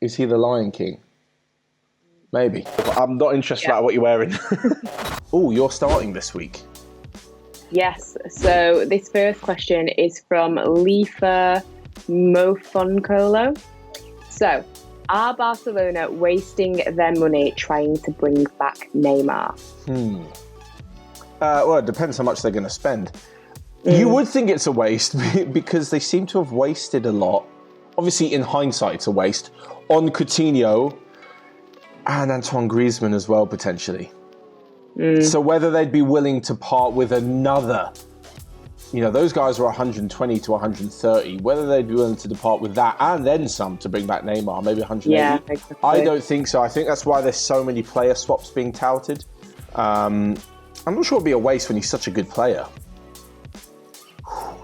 Is he the Lion King? Maybe. I'm not interested about what you're wearing. Oh, you're starting this week. Yes. So this first question is from Lifa Mofoncolo. So, are Barcelona wasting their money trying to bring back Neymar? Well, it depends how much they're going to spend. You would think it's a waste because they seem to have wasted a lot. Obviously, in hindsight, it's a waste on Coutinho and Antoine Griezmann as well, potentially. So whether they'd be willing to part with another, those guys were 120 to 130, whether they'd be willing to depart with that and then some to bring back Neymar, maybe 180. Yeah, exactly. I don't think so. I think that's why there's so many player swaps being touted. I'm not sure it'd be a waste when he's such a good player.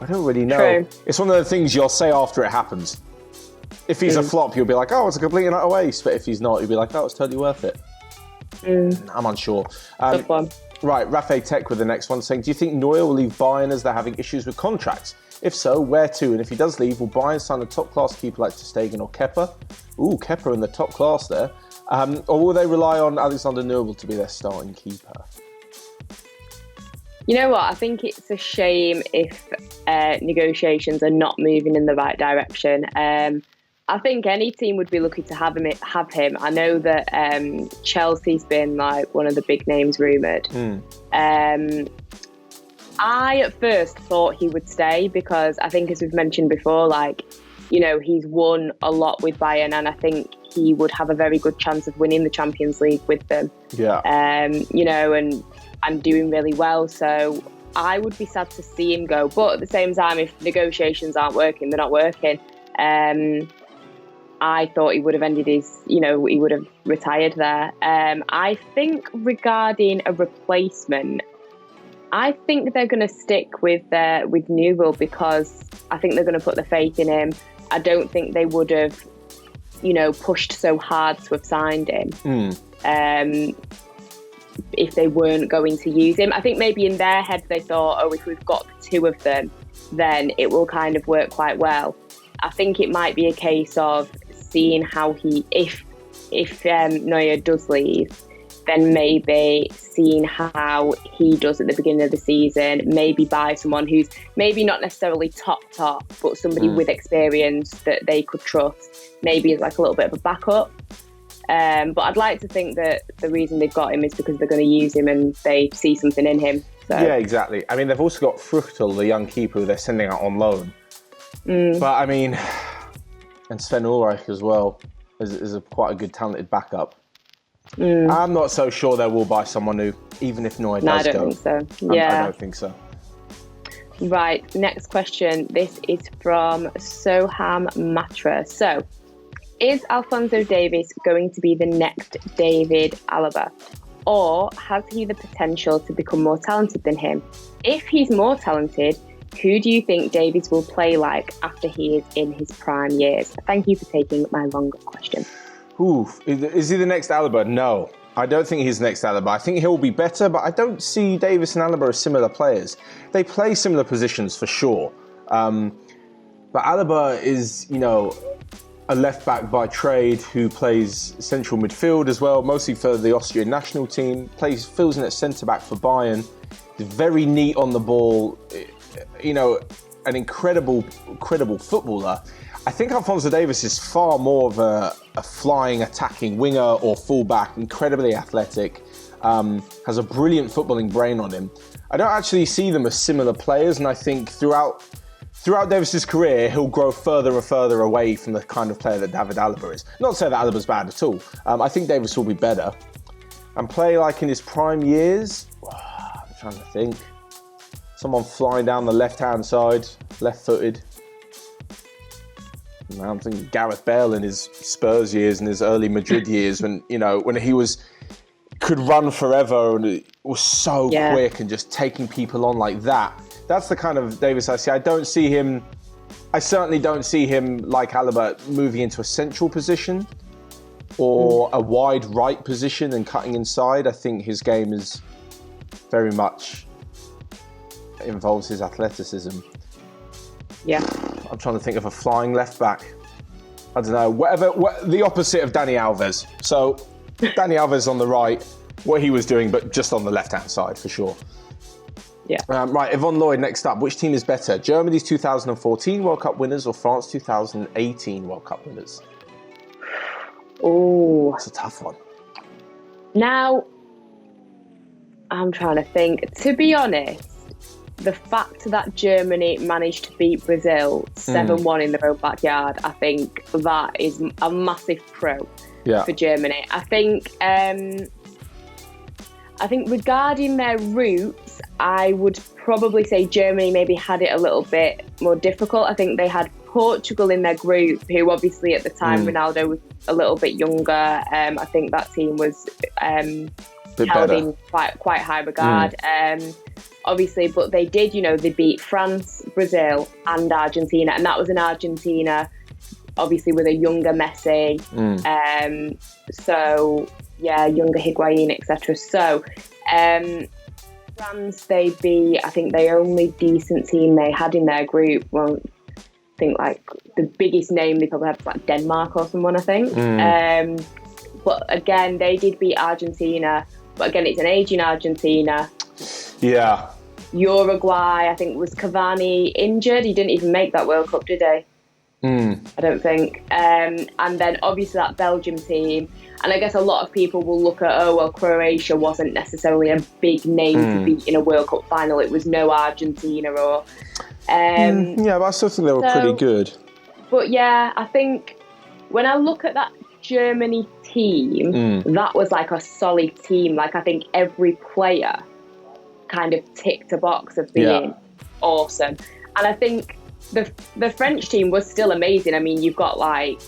I don't really know. True. It's one of the things you'll say after it happens. If he's a flop, you'll be like, oh, it's a complete and utter waste. But if he's not, you'll be like, oh, it's totally worth it. I'm unsure. Good one. Right, Rafe Tech with the next one saying, do you think Neuer will leave Bayern as they're having issues with contracts? If so, where to? And if he does leave, will Bayern sign a top-class keeper like Ter Stegen or Kepa? Ooh, Kepa in the top class there. Or will they rely on Alexander Nubel to be their starting keeper? You know what? I think it's a shame if negotiations are not moving in the right direction. I think any team would be lucky to have him. I know that Chelsea's been like one of the big names rumoured. I at first thought he would stay because I think, as we've mentioned before, he's won a lot with Bayern, and I think he would have a very good chance of winning the Champions League with them. Yeah. And doing really well. So I would be sad to see him go. But at the same time, if negotiations aren't working, they're not working. I thought he would have ended he would have retired there. I think regarding a replacement, I think they're going to stick with Newell because I think they're going to put their faith in him. I don't think they would have, pushed so hard to have signed him. If they weren't going to use him. I think maybe in their heads they thought, if we've got the two of them, then it will kind of work quite well. I think it might be a case of seeing how if Neuer does leave, then maybe seeing how he does at the beginning of the season, maybe buy someone who's maybe not necessarily top, but somebody with experience that they could trust, maybe as like a little bit of a backup. But I'd like to think that the reason they've got him is because they're going to use him and they see something in him. So. Yeah, exactly. I mean, they've also got Fruchtel, the young keeper who they're sending out on loan. But I mean, and Sven Ulreich as well is quite a good talented backup. I'm not so sure they will buy someone new, even if Neuer does go. I don't think so. Yeah. I don't think so. Right, next question. This is from Soham Matra. So, is Alphonso Davies going to be the next David Alaba? Or has he the potential to become more talented than him? If he's more talented, who do you think Davies will play like after he is in his prime years? Thank you for taking my long question. Is he the next Alaba? No, I don't think he's the next Alaba. I think he'll be better, but I don't see Davies and Alaba as similar players. They play similar positions for sure. But Alaba is, a left-back by trade who plays central midfield as well, mostly for the Austrian national team, fills in at centre-back for Bayern. He's very neat on the ball, an incredible footballer. I think Alphonso Davies is far more of a flying, attacking winger or fullback, incredibly athletic, has a brilliant footballing brain on him. I don't actually see them as similar players, and I think throughout Davies' career, he'll grow further and further away from the kind of player that David Alaba is. Not to say that Alaba's bad at all. I think Davies will be better. And play like in his prime years, I'm trying to think. Someone flying down the left-hand side, left-footed. I'm thinking Gareth Bale in his Spurs years and his early Madrid years when he could run forever and was so quick and just taking people on like that. That's the kind of Davies I see. I certainly don't see him like Alaba moving into a central position or a wide right position and cutting inside. I think his game is very much involves his athleticism. Yeah. I'm trying to think of a flying left back. I don't know, the opposite of Dani Alves. So Dani Alves on the right, what he was doing, but just on the left-hand side for sure. Yeah. Right, Yvonne Lloyd, next up. Which team is better? Germany's 2014 World Cup winners or France 2018 World Cup winners? Oh. That's a tough one. Now, I'm trying to think. To be honest, the fact that Germany managed to beat Brazil 7-1 in their own backyard, I think that is a massive pro for Germany. I think regarding their roots, I would probably say Germany maybe had it a little bit more difficult. I think they had Portugal in their group, who obviously at the time Ronaldo was a little bit younger. I think that team was held in quite high regard. Obviously, but they did, they beat France, Brazil and Argentina. And that was in Argentina, obviously with a younger Messi. Younger Higuain, etc. So, France, I think the only decent team they had in their group, well, I think like the biggest name they probably had was like Denmark or someone, I think. But again, they did beat Argentina. But again, it's an aging Argentina. Yeah. Uruguay, I think, was Cavani injured? He didn't even make that World Cup, did he? I don't think. And then obviously that Belgium team. And I guess a lot of people will look at, Croatia wasn't necessarily a big name to beat in a World Cup final. It was no Argentina or... but I still think they were pretty good. But yeah, I think when I look at that Germany team, that was like a solid team. Like, I think every player kind of ticked a box of being awesome. And I think the French team was still amazing. I mean, you've got Mbappe,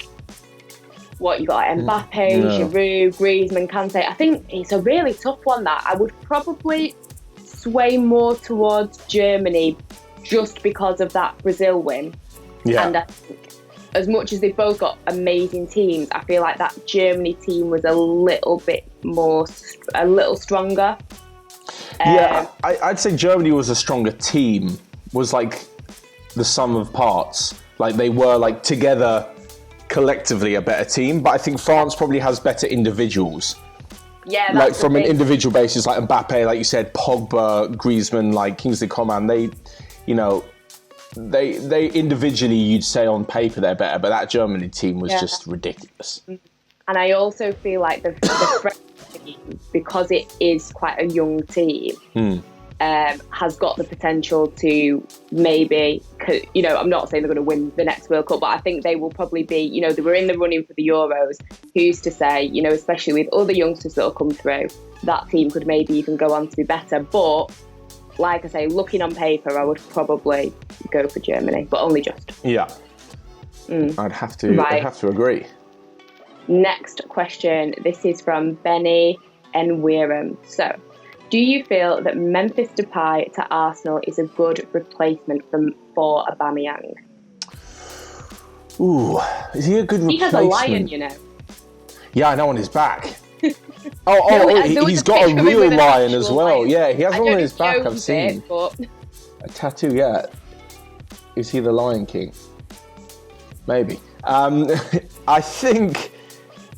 Giroud, Griezmann, Kante. I think it's a really tough one that I would probably sway more towards Germany just because of that Brazil win. Yeah. And I think as much as they've both got amazing teams, I feel like that Germany team was a little stronger. I'd say Germany was a stronger team, was like the sum of parts. Like they were like together collectively a better team, but I think France probably has better individuals. Yeah, that's like from an individual basis, like Mbappe, like you said, Pogba, Griezmann, like Kingsley Coman, they individually, you'd say on paper they're better, but that Germany team was just ridiculous. And I also feel like the French team, because it is quite a young team, has got the potential to maybe, I'm not saying they're going to win the next World Cup, but I think they will probably be, they were in the running for the Euros. Who's to say, especially with other youngsters that will come through, that team could maybe even go on to be better. But like I say, looking on paper, I would probably go for Germany, but only just. Yeah. I'd have to agree. Next question. This is from Benny and Weirham. So, do you feel that Memphis Depay to Arsenal is a good replacement for Aubameyang? Ooh, is he a good replacement? He has a lion, Yeah, I know, on his back. He's got a real lion as well. Yeah, he has one on his back, I've seen. A tattoo, yeah. Is he the Lion King? Maybe. I think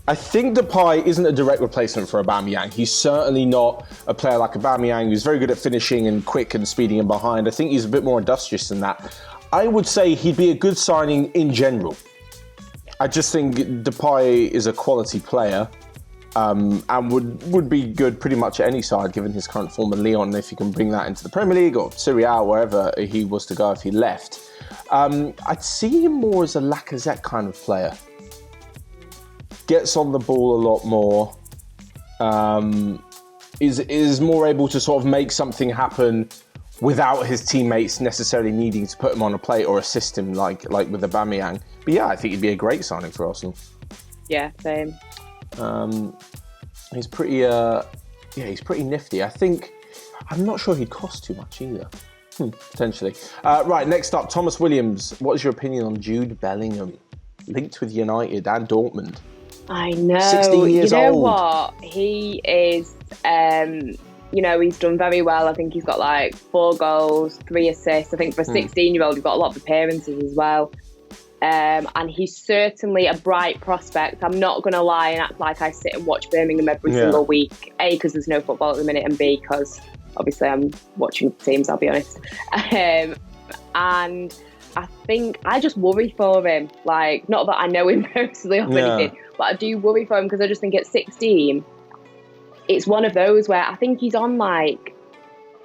Depay isn't a direct replacement for Aubameyang. He's certainly not a player like Aubameyang who's very good at finishing and quick and speeding in behind. I think he's a bit more industrious than that. I would say he'd be a good signing in general. I just think Depay is a quality player and would be good pretty much at any side given his current form in Lyon. If you can bring that into the Premier League or Serie A, wherever he was to go if he left. I'd see him more as a Lacazette kind of player. Gets on the ball a lot more, is more able to sort of make something happen without his teammates necessarily needing to put him on a plate or assist him like with Aubameyang. But yeah, I think he'd be a great signing for Arsenal. Yeah, same. He's pretty nifty. I'm not sure he'd cost too much either. Potentially. Right, next up, Thomas Williams. What is your opinion on Jude Bellingham? Linked with United and Dortmund. I know. 16 years old. You know what? He is, he's done very well. I think he's got like 4 goals, 3 assists. I think for a 16-year-old, he's got a lot of appearances as well. And he's certainly a bright prospect. I'm not going to lie and act like I sit and watch Birmingham every single week. A, because there's no football at the minute, and B, because obviously I'm watching teams, I'll be honest. And I think I just worry for him. Like, not that I know him personally or anything, but I do worry for him because I just think at 16, it's one of those where I think he's on like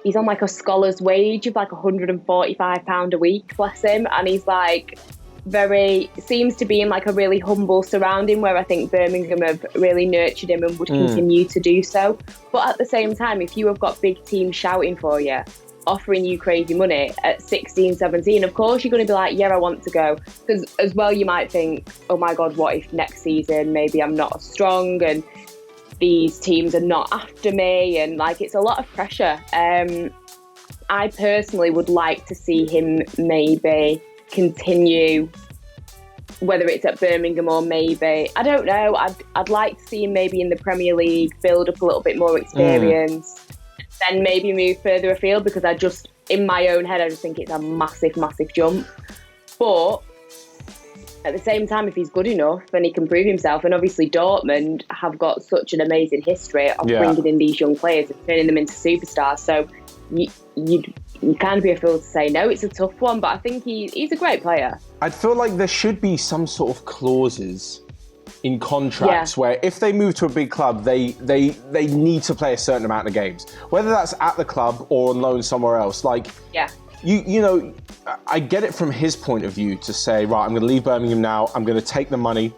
a scholar's wage of like £145 a week, bless him. And he's like seems to be in like a really humble surrounding where I think Birmingham have really nurtured him and would continue to do so. But at the same time, if you have got big teams shouting for you, offering you crazy money at 16, 17, of course you're going to be like, yeah, I want to go. Because as well, you might think, oh my God, what if next season maybe I'm not as strong and these teams are not after me, and like it's a lot of pressure. I personally would like to see him maybe continue, whether it's at Birmingham or maybe, I don't know, I'd like to see him maybe in the Premier League, build up a little bit more experience, then maybe move further afield, because I just, in my own head, I just think it's a massive, massive jump. But at the same time, if he's good enough and he can prove himself, and obviously Dortmund have got such an amazing history of bringing in these young players and turning them into superstars, so you can't be a fool to say no. It's a tough one, but I think he's a great player. I'd feel like there should be some sort of clauses in contracts where if they move to a big club, they need to play a certain amount of games, whether that's at the club or on loan somewhere else. Like, you know, I get it from his point of view to say, right, I'm going to leave Birmingham now. I'm going to take the money.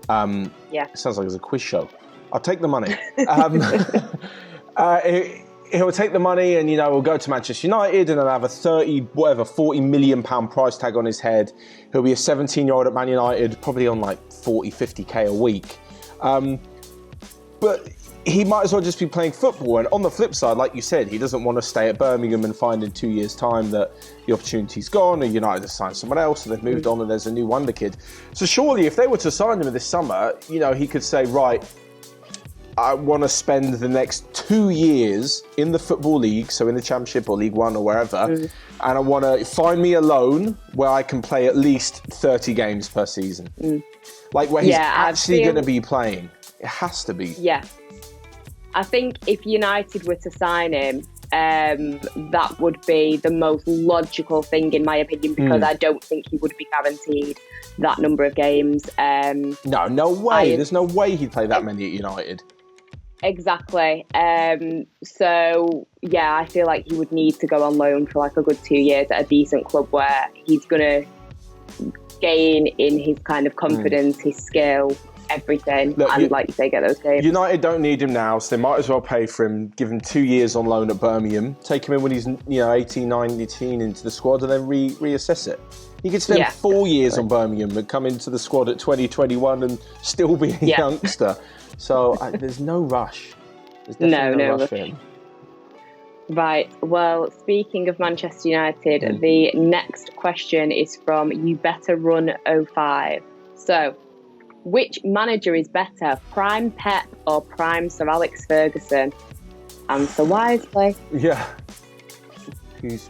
It sounds like it's a quiz show. I'll take the money. He'll take the money and, you know, we'll go to Manchester United and he'll have a 40 million pound price tag on his head. He'll be a 17-year-old at Man United, probably on like 40, 50k a week. But he might as well just be playing football. And on the flip side, like you said, he doesn't want to stay at Birmingham and find in 2 years' time that the opportunity's gone and United have signed someone else and they've moved on and there's a new wonder kid. So surely if they were to sign him this summer, you know, he could say, right, I want to spend the next 2 years in the Football League, so in the Championship or League One or wherever, and I want to find me a loan where I can play at least 30 games per season. Like where he's actually going to be playing. It has to be. Yeah. I think if United were to sign him, that would be the most logical thing in my opinion, because I don't think he would be guaranteed that number of games. No way. There's no way he'd play that many at United. Exactly. So, yeah, I feel like he would need to go on loan for like a good 2 years at a decent club where he's going to gain in his kind of confidence, his skill, everything. Look, and like you say, get those games. United don't need him now, so they might as well pay for him, give him 2 years on loan at Birmingham, take him in when he's 18, 19 into the squad and then reassess it. He could spend 4 years on Birmingham and come into the squad at 2021 and still be a youngster. So there's no rush. There's definitely no rush for him. Right. Well, speaking of Manchester United, the next question is from You Better Run 05. So, which manager is better, prime Pep or prime Sir Alex Ferguson? Answer wisely. Yeah.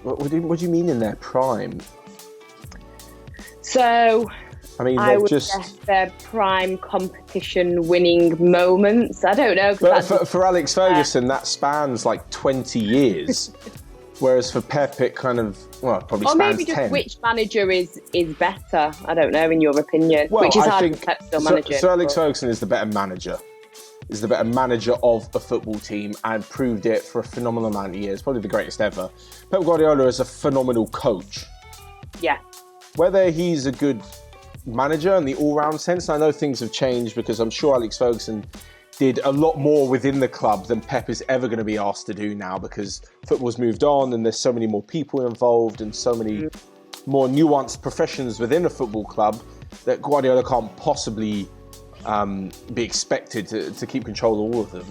What do you mean in their prime? So, I mean, I would guess their prime competition winning moments. I don't know. But for Alex Ferguson, that spans like 20 years. Whereas for Pep, it kind of, probably spans 10. Or maybe just 10. Which manager is better? I don't know, in your opinion. Well, which is hard for Pep still managing. Sir Alex Ferguson is the better manager. Is the better manager of a football team and proved it for a phenomenal amount of years. Probably the greatest ever. Pep Guardiola is a phenomenal coach. Yeah. Whether he's a good manager in the all-round sense, I know things have changed because I'm sure Alex Ferguson did a lot more within the club than Pep is ever going to be asked to do now, because football's moved on and there's so many more people involved and so many more nuanced professions within a football club that Guardiola can't possibly be expected to keep control of all of them.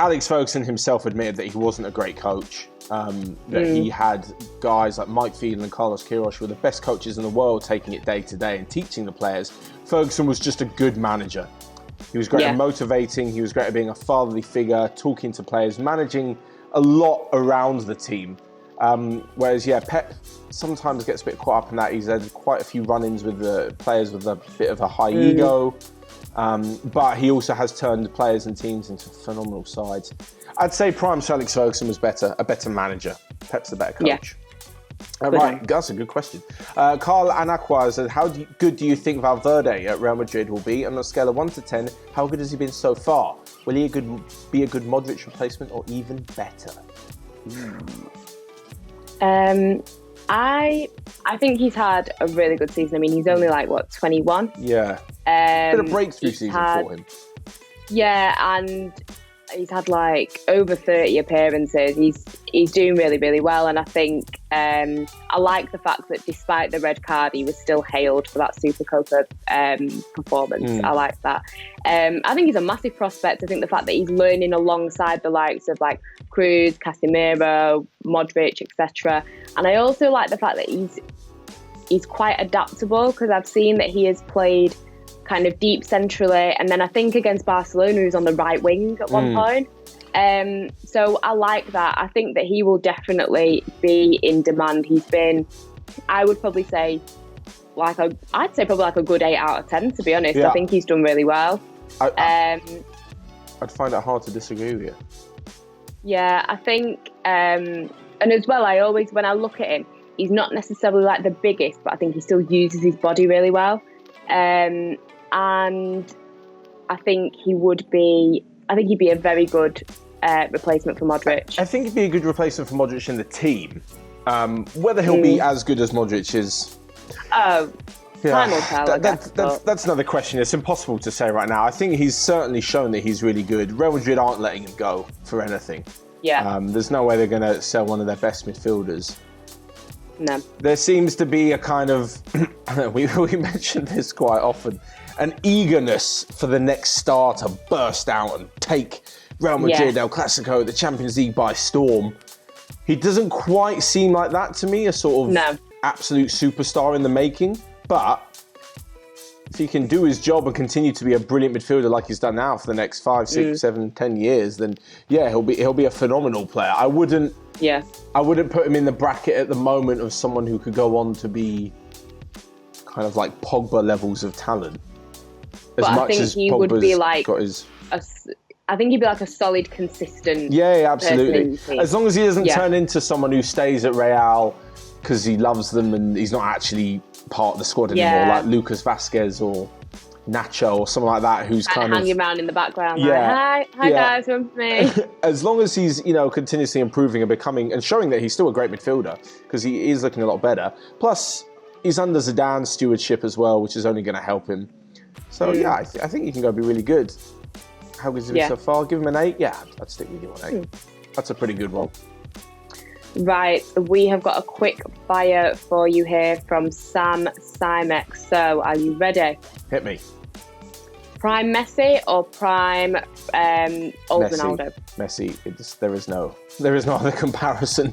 Alex Ferguson himself admitted that he wasn't a great coach. That he had guys like Mike Phelan and Carlos Queiroz who were the best coaches in the world taking it day to day and teaching the players. Ferguson was just a good manager. He was great at motivating, he was great at being a fatherly figure, talking to players, managing a lot around the team. Whereas, Pep sometimes gets a bit caught up in that. He's had quite a few run-ins with the players with a bit of a high ego. But he also has turned players and teams into phenomenal sides. I'd say prime Sir Alex Ferguson was a better manager. Pep's the better coach. Yeah. Right, that's a good question. Carl Anakwa said, how good do you think Valverde at Real Madrid will be? On a scale of 1 to 10, how good has he been so far? Will he be a good Modric replacement or even better? I think he's had a really good season. I mean, he's only 21. Yeah. Bit of breakthrough season for him. Yeah, and he's had over 30 appearances. He's doing really, really well, and I think I like the fact that despite the red card, he was still hailed for that Supercopa performance. I like that. I think he's a massive prospect. I think the fact that he's learning alongside the likes of Cruz, Casemiro, Modric, etc. And I also like the fact that he's quite adaptable, because I've seen that he has played kind of deep centrally, and then I think against Barcelona he was on the right wing at one point. So I like that. I think that he will definitely be in demand. He's been, I would probably say, I'd say probably a good 8 out of 10, to be honest. Yeah. I think he's done really well. I'd find it hard to disagree with you. Yeah, I think, and as well, I always, when I look at him, he's not necessarily the biggest, but I think he still uses his body really well. And I think he'd be a very good replacement for Modric. I think he'd be a good replacement for Modric in the team. Whether he'll be as good as Modric is... Time will tell. That's another question. It's impossible to say right now. I think he's certainly shown that he's really good. Real Madrid aren't letting him go for anything. Yeah. There's no way they're going to sell one of their best midfielders. No. There seems to be a kind of, we mention this quite often, an eagerness for the next star to burst out and take Real Madrid, El Clasico, the Champions League by storm. He doesn't quite seem like that to me, a sort of absolute superstar in the making. But if he can do his job and continue to be a brilliant midfielder like he's done now for the next 5, 6, 7, 10 years, then he'll be a phenomenal player. I wouldn't put him in the bracket at the moment of someone who could go on to be kind of like Pogba levels of talent. But I think he would be I think he'd be a solid, consistent. Yeah, absolutely. As long as he doesn't turn into someone who stays at Real because he loves them and he's not actually part of the squad anymore, like Lucas Vazquez or Nacho or someone like that, who's kind of hanging around in the background. Hi guys, remember me? As long as he's continuously improving and becoming and showing that he's still a great midfielder, because he is looking a lot better. Plus, he's under Zidane's stewardship as well, which is only going to help him. So I think he can go be really good. How good is he so far? Give him an 8. Yeah, I'd stick with you on 8. That's a pretty good one. Right, we have got a quick fire for you here from Sam Simex. So, are you ready? Hit me. Prime Messi or prime old Ronaldo? Messi. There is no other comparison.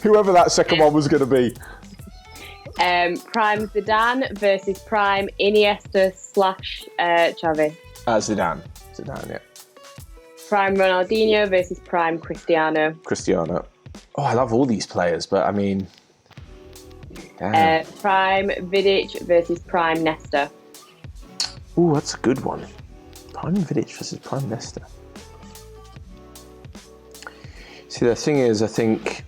Whoever that second one was going to be. Prime Zidane versus prime Iniesta / Xavi. Zidane, yeah. Prime Ronaldinho versus prime Cristiano. Oh, I love all these players, but I mean... Prime Vidic versus prime Nesta. Ooh, that's a good one. Prime Vidic versus prime Nesta. See, the thing is, I think...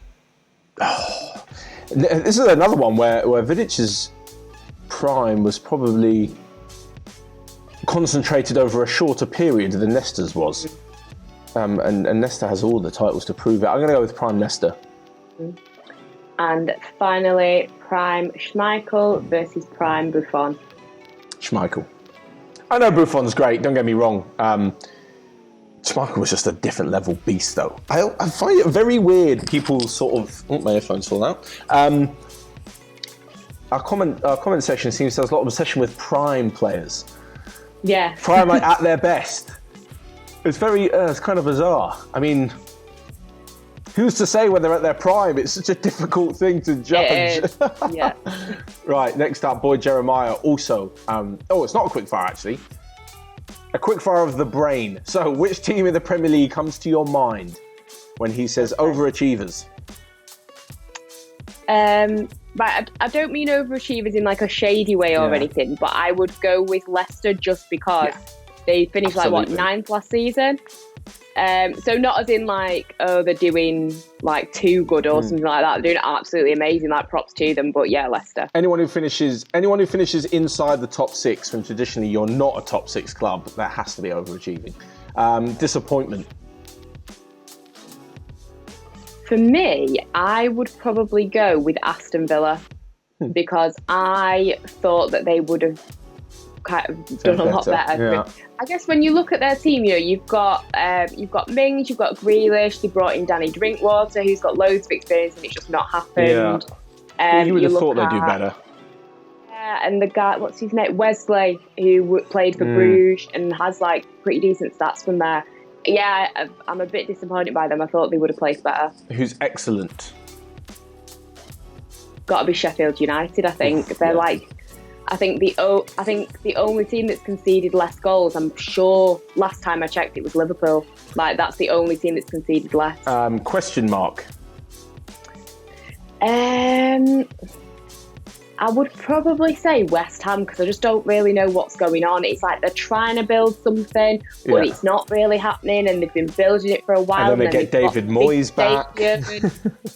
this is another one where Vidic's prime was probably concentrated over a shorter period than Nesta's was. And Nesta has all the titles to prove it. I'm going to go with prime Nesta. And finally, prime Schmeichel versus prime Buffon. Schmeichel. I know Buffon's great, don't get me wrong. Schmeichel was just a different level beast, though. I find it very weird. People sort of... Oh, my earphones fall out. Our comment section seems to have a lot of obsession with prime players. Yeah. Prime at their best. It's very... it's kind of bizarre. I mean... Who's to say when they're at their prime? It's such a difficult thing to judge. Yeah. Right, next up, Boyd Jeremiah. Also, it's not a quickfire, actually. A quickfire of the brain. So, which team in the Premier League comes to your mind when he says overachievers? Right, I don't mean overachievers in like a shady way or anything, but I would go with Leicester just because they finished ninth last season. So not as in like, oh, they're doing like too good or something like that. They're doing absolutely amazing, like props to them. But yeah, Leicester. Anyone who finishes inside the top 6, when traditionally you're not a top 6 club, that has to be overachieving. Disappointment. For me, I would probably go with Aston Villa because I thought that they would have kind of done a lot better. Yeah. I guess when you look at their team, you've got Mings, you've got Grealish, they brought in Danny Drinkwater, who's got loads of experience, and it's just not happened. Yeah. You would have thought they'd do better. Yeah, and the guy, what's his name, Wesley, who played for Bruges and has like pretty decent stats from there. Yeah, I'm a bit disappointed by them. I thought they would have played better. Who's excellent? Got to be Sheffield United. I think they're like, I think the only team that's conceded less goals. I'm sure last time I checked it was Liverpool. Like that's the only team that's conceded less. Question mark. I would probably say West Ham because I just don't really know what's going on. It's like they're trying to build something, but it's not really happening, and they've been building it for a while. And then they get David Moyes back.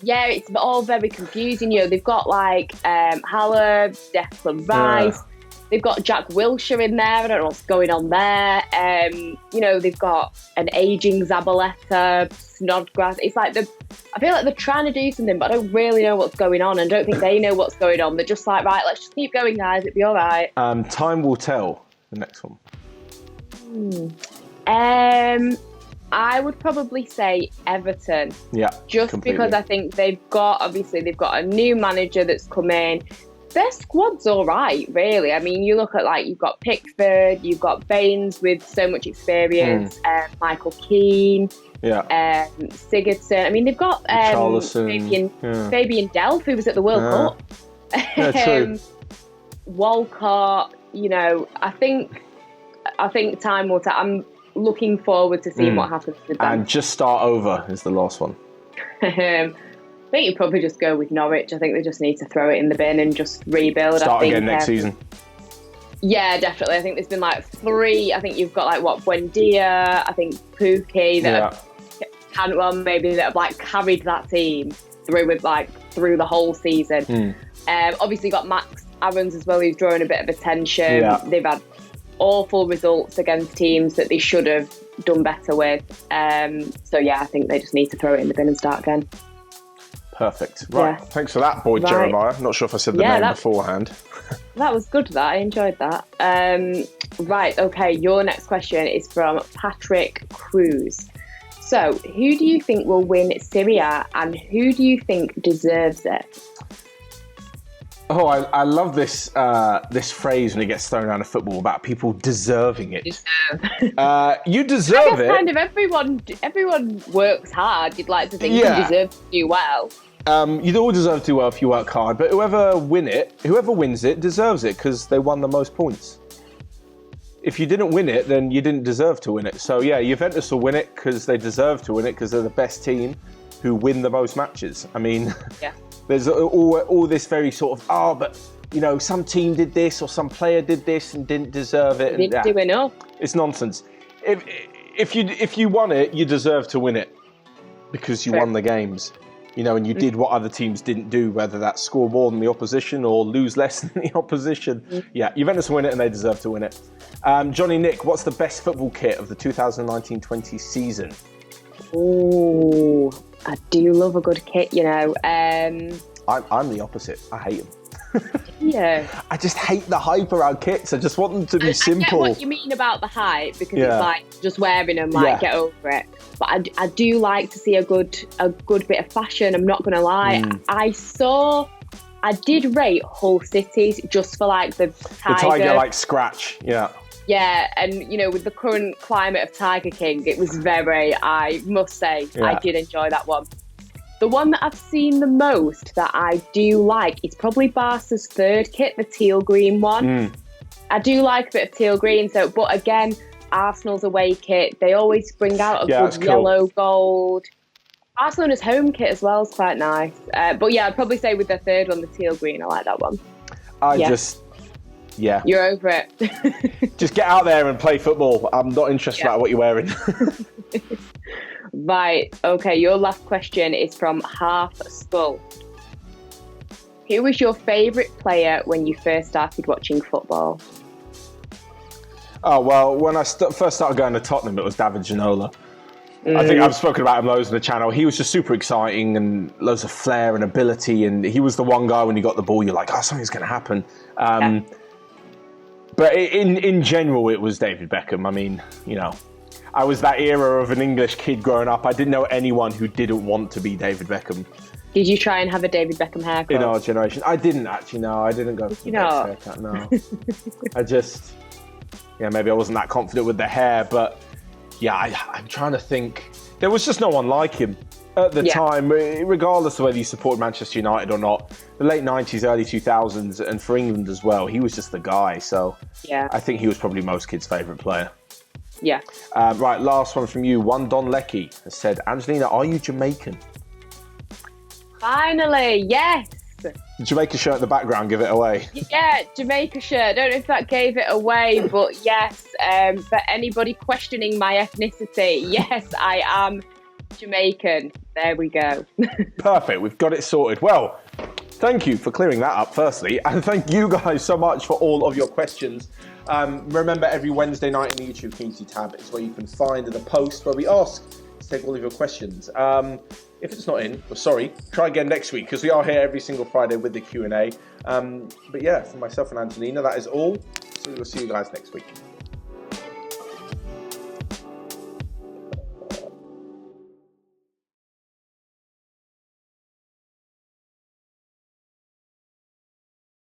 Yeah, it's all very confusing. You know, they've got like Haller, Declan Rice. They've got Jack Wilshere in there. I don't know what's going on there. You know, they've got an ageing Zabaleta, Snodgrass. It's like I feel like they're trying to do something, but I don't really know what's going on, and don't think they know what's going on. They're just like, right, let's just keep going, guys. It'll be all right. Time will tell. The next one. I would probably say Everton. Yeah, just completely. Because I think they've got a new manager that's come in. Their squad's all right, really. I mean, you look at like you've got Pickford, you've got Baines with so much experience, Michael Keane, Sigurdsson. I mean, they've got Fabian Delph, who was at the World Cup. Yeah, true. Walcott. You know, I think time will tell. I'm looking forward to seeing what happens with them. And just start over is the last one. I think you'd probably just go with Norwich. I think they just need to throw it in the bin and just rebuild. Start again next season. Yeah, definitely. I think there's been like 3. I think you've got like Buendia, I think Pookie that have like carried that team through the whole season. Obviously got Max Aarons as well, who's drawing a bit of attention. Yeah. They've had awful results against teams that they should have done better with. So yeah, I think they just need to throw it in the bin and start again. Perfect. Right. Thanks for that, Boyd Jeremiah. Not sure if I said the name beforehand. That was good, that. I enjoyed that. Right. Okay. Your next question is from Patrick Cruz. So, who do you think will win Serie A and who do you think deserves it? Oh, I love this phrase when it gets thrown around in football about people deserving it. You deserve it. Kind of everyone works hard. You'd like to think you deserve to do well. You'd all deserve to do well if you work hard, but whoever wins it deserves it because they won the most points. If you didn't win it, then you didn't deserve to win it. So yeah, Juventus will win it because they deserve to win it because they're the best team who win the most matches. I mean, there's all this very sort of, but you know, some team did this or some player did this and didn't deserve it. Didn't do enough. It's nonsense. If you won it, you deserve to win it because you won the games. You know, and you did what other teams didn't do, whether that's score more than the opposition or lose less than the opposition. Yeah, Juventus win it and they deserve to win it. Johnny Nick, what's the best football kit of the 2019-20 season? Oh, I do love a good kit, you know. I'm the opposite. I hate them. Yeah. I just hate the hype around kits. I just want them to be simple. I get what you mean about the hype because it's like just wearing them, get over it. But I do like to see a good bit of fashion. I'm not going to lie. I did rate Hull Cities just for like the tiger like scratch. Yeah. Yeah, and you know, with the current climate of Tiger King, it was I must say, I did enjoy that one. The one that I've seen the most that I do like is probably Barca's third kit, the teal green one. I do like a bit of teal green, but again, Arsenal's away kit, they always bring out a good yellow gold. Barcelona's home kit as well is quite nice. But yeah, I'd probably say with the third one, the teal green, I like that one. Yeah. You're over it. Just get out there and play football. I'm not interested about what you're wearing. Right, okay, your last question is from Half Skull. Who was your favourite player when you first started watching football? Oh, well, when I first started going to Tottenham, it was David Ginola. I think I've spoken about him loads on the channel. He was just super exciting and loads of flair and ability. And he was the one guy when you got the ball, you're like, oh, something's going to happen. But in general, it was David Beckham. I mean, you know, I was that era of an English kid growing up. I didn't know anyone who didn't want to be David Beckham. Did you try and have a David Beckham haircut? In our generation. I didn't actually, no. I didn't go for the next haircut, no. I just, maybe I wasn't that confident with the hair, but I'm trying to think. There was just no one like him at the time, regardless of whether you supported Manchester United or not. The late 90s, early 2000s, and for England as well, he was just the guy. So I think he was probably most kids' favourite player. Yeah. Right, last one from you. One Don Leckie has said, Angelina, are you Jamaican? Finally, yes. The Jamaica shirt in the background, give it away. Yeah, Jamaica shirt. I don't know if that gave it away, but yes. For anybody questioning my ethnicity, yes, I am Jamaican. There we go. Perfect. We've got it sorted. Well, thank you for clearing that up, firstly. And thank you guys so much for all of your questions. Remember, every Wednesday night in the YouTube community tab is where you can find the post where we ask to take all of your questions. If it's not in, well, sorry, try again next week, because we are here every single Friday with the Q&A. But yeah, for myself and Angelina, that is all. So we'll see you guys next week.